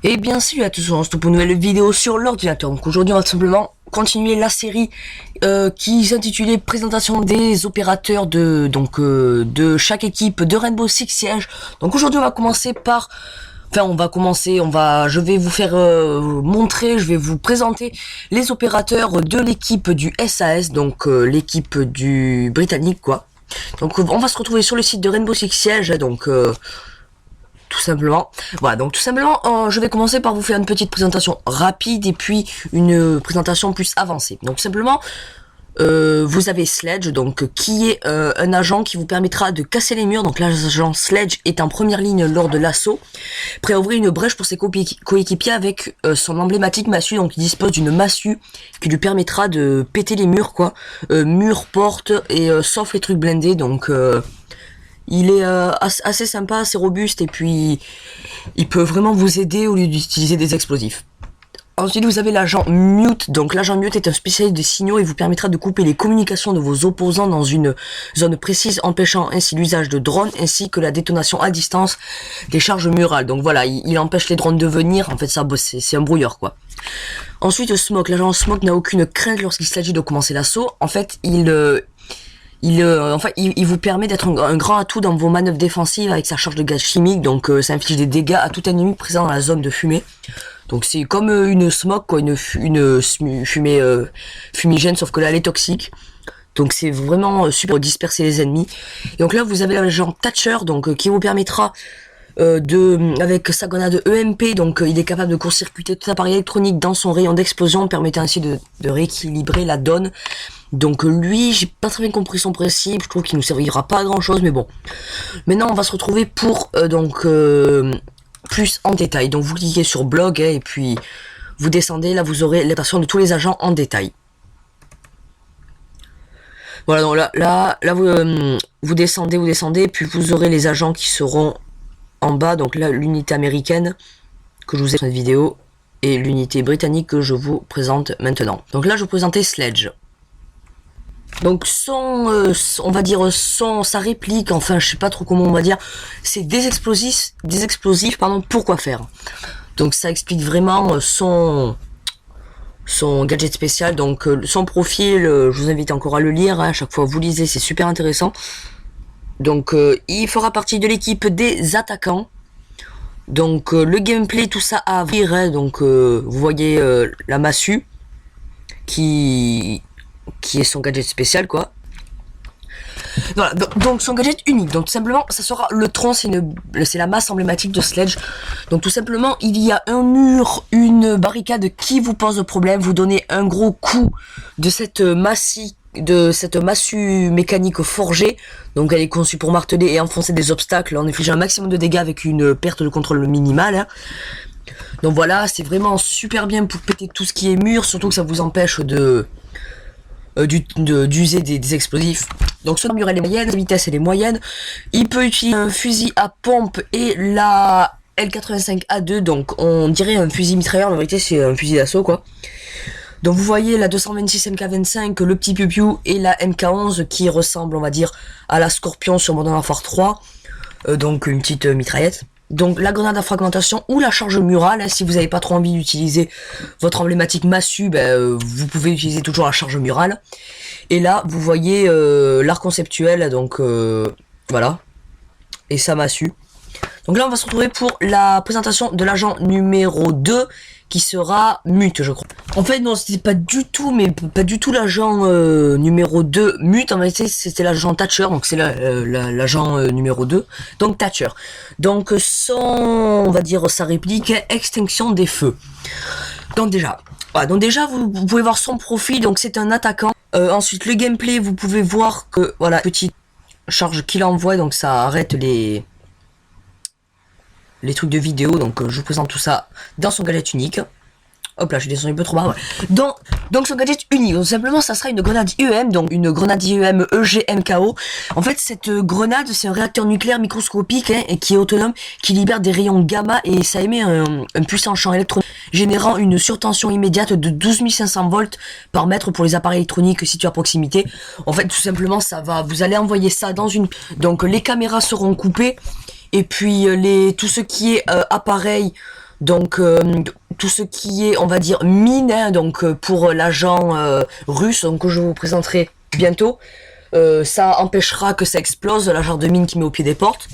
Et bien salut à tous, on se retrouve pour une nouvelle vidéo sur l'ordinateur. Donc aujourd'hui on va simplement continuer la série qui s'intitulait présentation des opérateurs de chaque équipe de Rainbow Six Siege. Donc aujourd'hui on va commencer par... je vais vous faire montrer, je vais vous présenter les opérateurs de l'équipe du SAS, donc l'équipe du britannique quoi. Donc on va se retrouver sur le site de Rainbow Six Siege, donc... tout simplement. Voilà, donc tout simplement, je vais commencer par vous faire une petite présentation rapide et puis une présentation plus avancée. Donc simplement, vous avez Sledge, donc qui est un agent qui vous permettra de casser les murs. Donc l'agent Sledge est en première ligne lors de l'assaut, prêt à ouvrir une brèche pour ses coéquipiers avec son emblématique massue. Donc il dispose d'une massue qui lui permettra de péter les murs, quoi, murs, portes et sauf les trucs blindés. Donc il est assez sympa, assez robuste et puis il peut vraiment vous aider au lieu d'utiliser des explosifs. Ensuite vous avez l'agent Mute, donc l'agent Mute est un spécialiste de signaux et vous permettra de couper les communications de vos opposants dans une zone précise, empêchant ainsi l'usage de drones ainsi que la détonation à distance des charges murales. Donc voilà, il empêche les drones de venir, en fait ça c'est un brouilleur quoi. Ensuite Smoke, l'agent Smoke n'a aucune crainte lorsqu'il s'agit de commencer l'assaut. En fait il vous permet d'être un grand atout dans vos manœuvres défensives avec sa charge de gaz chimique, donc ça inflige des dégâts à tout ennemi présent dans la zone de fumée. Donc c'est comme une smoke quoi, une fumée fumigène, sauf que là elle est toxique. Donc c'est vraiment super pour disperser les ennemis. Et donc là vous avez l'agent Thatcher, donc qui vous permettra avec sa grenade EMP, donc il est capable de court-circuiter tout appareil électronique dans son rayon d'explosion, permettant ainsi de rééquilibrer la donne. Donc lui, j'ai pas très bien compris son principe, je trouve qu'il nous servira pas à grand chose, mais bon. Maintenant on va se retrouver pour plus en détail. Donc vous cliquez sur blog et puis vous descendez, là vous aurez les versions de tous les agents en détail. Voilà, donc là vous descendez, puis vous aurez les agents qui seront en bas, donc là l'unité américaine que je vous ai dans cette vidéo et l'unité britannique que je vous présente maintenant. Donc là je vous présentais Sledge. Donc on va dire sa réplique, enfin je sais pas trop comment on va dire, c'est des explosifs, pardon, pourquoi faire. Donc ça explique vraiment son gadget spécial, donc son profil, je vous invite encore à le lire, hein, à chaque fois vous lisez, c'est super intéressant. Donc il fera partie de l'équipe des attaquants. Donc le gameplay, tout ça à ouvrir, hein, donc vous voyez la massue qui est son gadget spécial quoi. Voilà, donc son gadget unique, donc tout simplement ça sera le tronc, c'est la masse emblématique de Sledge. Donc tout simplement il y a un mur, une barricade qui vous pose problème, vous donnez un gros coup de cette massue mécanique forgée, donc elle est conçue pour marteler et enfoncer des obstacles en infligeant un maximum de dégâts avec une perte de contrôle minimale, hein. Donc voilà, c'est vraiment super bien pour péter tout ce qui est mur, surtout que ça vous empêche d'user des explosifs. Donc son mur elle est moyenne, sa vitesse elle est moyenne. Il peut utiliser un fusil à pompe et la L85A2, donc on dirait un fusil mitrailleur, en vérité c'est un fusil d'assaut quoi. Donc vous voyez la 226 MK25, le petit piou-piou et la MK11 qui ressemble on va dire à la Scorpion sur Modern Warfare 3, donc une petite mitraillette. Donc la grenade à fragmentation ou la charge murale, hein, si vous n'avez pas trop envie d'utiliser votre emblématique massue, vous pouvez utiliser toujours la charge murale. Et là vous voyez l'art conceptuel, donc voilà, et sa massue. Donc là on va se retrouver pour la présentation de l'agent numéro 2 qui sera Mute je crois. En fait non, c'était pas du tout l'agent numéro 2 Mute, en réalité c'était l'agent Thatcher, donc c'est l'agent numéro 2, donc Thatcher. Donc on va dire sa réplique, extinction des feux. Donc déjà, voilà, donc déjà vous pouvez voir son profil, donc c'est un attaquant. Ensuite le gameplay, vous pouvez voir que voilà, petite charge qu'il envoie, donc ça arrête les trucs de vidéo, donc je vous présente tout ça dans son gadget unique. Hop là, je suis descendu un peu trop bas, ouais. Donc son gadget unique, donc simplement ça sera une grenade IEM, donc une grenade IEM EGMKO. En fait cette grenade c'est un réacteur nucléaire microscopique, hein, et qui est autonome, qui libère des rayons gamma et ça émet un puissant champ électronique générant une surtension immédiate de 12 500 volts par mètre pour les appareils électroniques situés à proximité. En fait tout simplement vous allez envoyer ça dans une... Donc les caméras seront coupées et puis tout ce qui est appareil Donc tout ce qui est, on va dire, mine, hein, donc pour l'agent russe, donc que je vous présenterai bientôt. Ça empêchera que ça explose, la genre de mine qui met au pied des portes.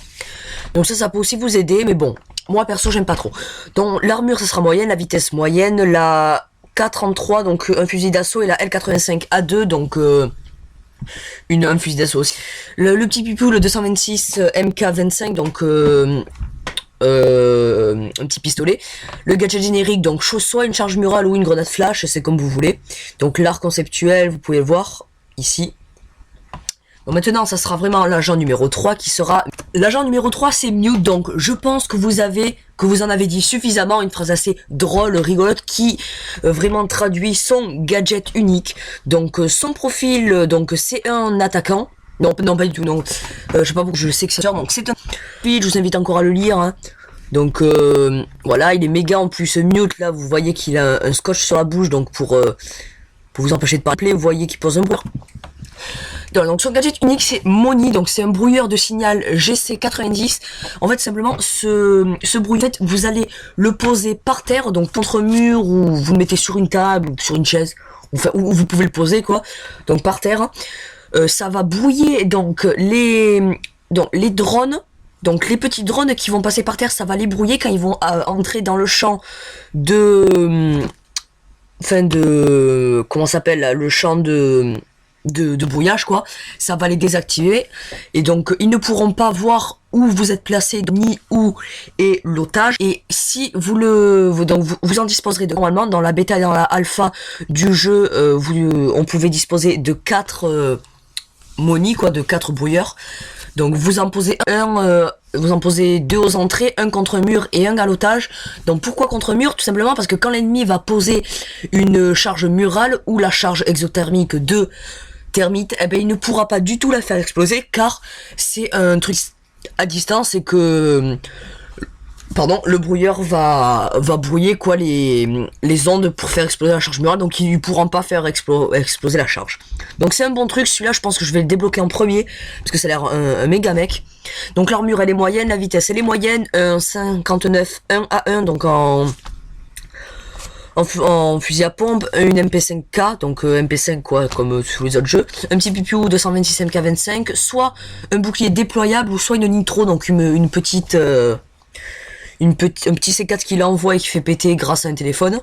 Donc ça peut aussi vous aider, mais bon, moi perso j'aime pas trop. Donc l'armure ça sera moyenne, la vitesse moyenne, la K33, donc un fusil d'assaut, et la L85A2, donc un fusil d'assaut aussi. Le petit pipou, le 226 MK25, donc un petit pistolet. Le gadget générique, donc soit une charge murale ou une grenade flash, c'est comme vous voulez. Donc l'art conceptuel, vous pouvez le voir ici. Bon, maintenant, ça sera vraiment l'agent numéro 3 qui sera... L'agent numéro 3, c'est Mute, donc je pense que vous en avez dit suffisamment, une phrase assez drôle, rigolote, qui vraiment traduit son gadget unique. Donc son profil, donc c'est un attaquant. Non, pas du tout, non. Je sais pas pourquoi je sais que c'est ça. Donc c'est un... Puis je vous invite encore à le lire, hein. Donc voilà, il est méga en plus. Mute, là, vous voyez qu'il a un scotch sur la bouche, donc pour vous empêcher de parler, vous voyez qu'il pose un bruit. Donc son gadget unique c'est Moni, donc c'est un brouilleur de signal GC90. En fait simplement ce brouilleur, en fait, vous allez le poser par terre, donc contre mur, ou vous le mettez sur une table ou sur une chaise, enfin, où vous pouvez le poser quoi, donc par terre. Ça va brouiller donc les drones. Donc les petits drones qui vont passer par terre, ça va les brouiller quand ils vont entrer dans le champ de... comment ça s'appelle, le champ de brouillage quoi, ça va les désactiver et donc ils ne pourront pas voir où vous êtes placé ni où est l'otage. Et si vous en disposerez de, normalement dans la bêta et dans la alpha du jeu, on pouvait disposer de 4 Moni quoi, de 4 brouilleurs. Donc vous en posez vous en posez 2 aux entrées, un contre mur et un à l'otage. Donc pourquoi contre mur? Tout simplement parce que quand l'ennemi va poser une charge murale ou la charge exothermique de thermite, eh ben il ne pourra pas du tout la faire exploser, car c'est un truc à distance et que le brouilleur va brouiller quoi les ondes pour faire exploser la charge murale, donc ils ne pourront pas faire exploser la charge. Donc c'est un bon truc, celui-là je pense que je vais le débloquer en premier parce que ça a l'air un méga mec. Donc l'armure elle est moyenne, la vitesse elle est moyenne, un 59 1 donc en fusil à pompe, une MP5K, donc MP5 quoi, comme sur les autres jeux, un petit pipiou 226 MK25, soit un bouclier déployable, ou soit une nitro, donc un petit C4 qui l'envoie et qui fait péter grâce à un téléphone.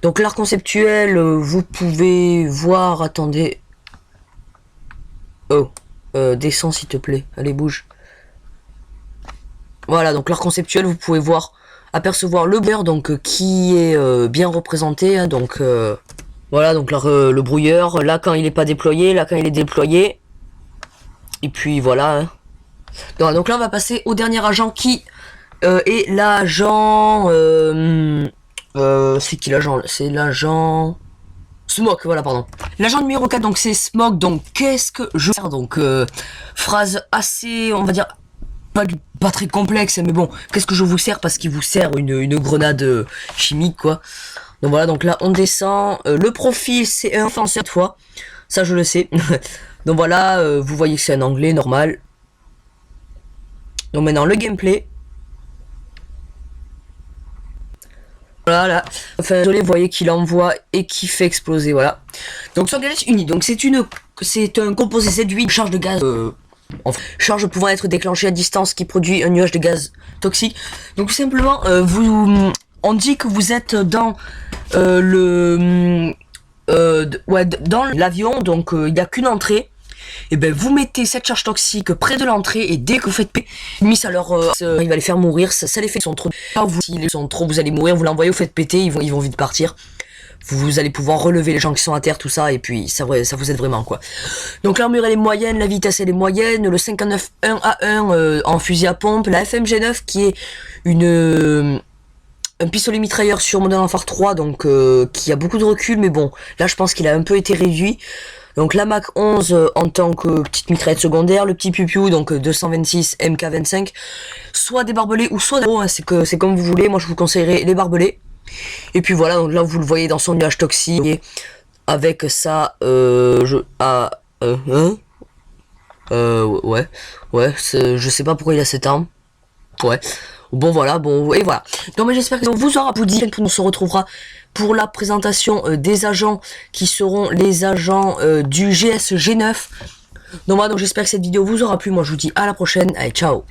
Donc l'art conceptuel, vous pouvez voir, attendez, descends s'il te plaît, allez bouge. Voilà, donc l'art conceptuel, vous pouvez apercevoir le brouilleur, donc qui est bien représenté, hein, donc voilà, donc le brouilleur, là quand il est pas déployé, là quand il est déployé, et puis voilà, hein. Donc là on va passer au dernier agent qui est l'agent, c'est qui l'agent? C'est l'agent Smoke, voilà, pardon. L'agent numéro 4, donc c'est Smoke, donc qu'est-ce que je veux faire? Donc phrase assez, on va dire, pas très complexe, mais bon, qu'est-ce que je vous sers? Parce qu'il vous sert une grenade chimique quoi. Donc voilà, donc là on descend, le profil c'est un offenseur cette fois, ça je le sais. Donc voilà, vous voyez que c'est un anglais normal. Donc maintenant le gameplay. Voilà, enfin désolé, vous voyez qu'il envoie et qui fait exploser, voilà. Donc son gadget unique, donc c'est un composé séduit, charge de gaz charge pouvant être déclenchée à distance qui produit un nuage de gaz toxique. Donc tout simplement, on dit que vous êtes dans dans l'avion, donc il n'y a qu'une entrée. Et ben vous mettez cette charge toxique près de l'entrée, et dès que vous faites péter, il va les faire mourir, ça les fait, ils sont trop. S'ils sont trop, vous allez mourir, vous l'envoyez, vous faites péter, ils vont vite partir. Vous allez pouvoir relever les gens qui sont à terre, tout ça, et puis ça vous aide vraiment quoi. Donc l'armure elle est moyenne, la vitesse elle est moyenne, le 59 1A1 en fusil à pompe, la FMG9 qui est un pistolet mitrailleur sur Modern Warfare 3, donc qui a beaucoup de recul, mais bon, là je pense qu'il a un peu été réduit. Donc la Mac 11 en tant que petite mitraillette secondaire, le petit pipiou, donc 226 MK25, soit des barbelés ou soit des hein, c'est comme vous voulez, moi je vous conseillerais les barbelés. Et puis voilà, donc là vous le voyez dans son nuage toxique, avec ça, ouais, je sais pas pourquoi il a cette arme, ouais, Bon voilà, bon et voilà. Donc j'espère que vous aura plu. On se retrouvera pour la présentation des agents qui seront les agents du GS G9. Donc voilà, donc j'espère que cette vidéo vous aura plu. Moi je vous dis à la prochaine. Allez, ciao.